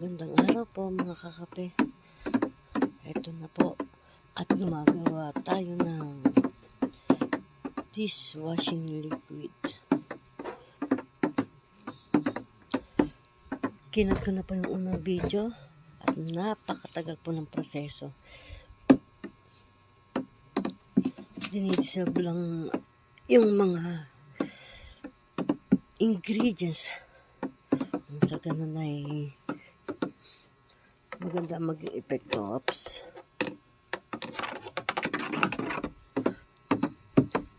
Magandang araw po mga kakape. Ito na po at gumagawa tayo ng dishwashing liquid. Kinat ko na po yung unang video at napakatagal po ng proseso. Dinidissolve lang yung mga ingredients. Sa ganun ay maganda maging epekto. Oops.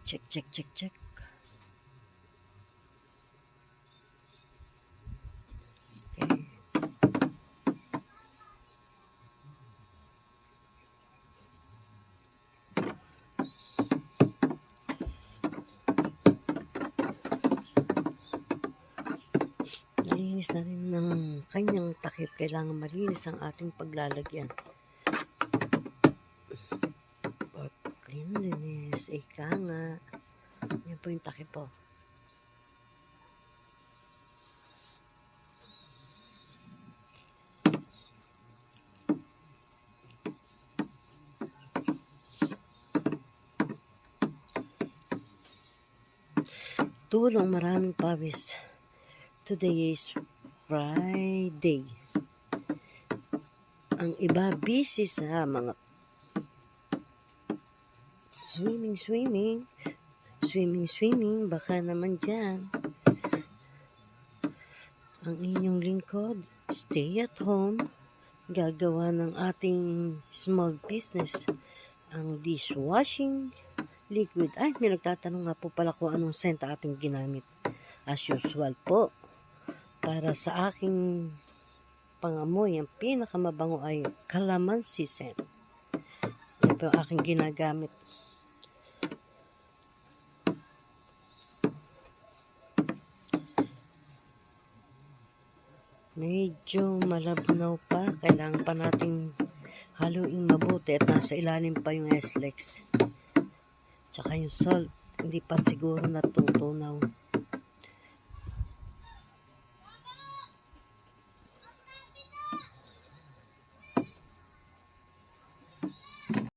Check. Okay. Nalinis na rin ng kanyang takip. Kailangan malinis ang ating paglalagyan. For cleanliness, ika nga. Yan po yung takip po. Tulong maraming pawis. Today is Friday. Ang iba busy sa mga swimming. Baka naman dyan. Ang inyong lingkod, stay at home. Gagawa ng ating small business. Ang dishwashing liquid. Ay, may nagtatanong nga po pala kung anong scent ating ginamit. As usual po. Para sa aking pangamoy, ang pinakamabango ay calamansi scent. Yan po ang aking ginagamit. Medyo malabnaw pa. Kailangan pa nating haluin mabuti at nasa ilalim pa yung S-Lex. Tsaka yung salt, hindi pa siguro natutunaw.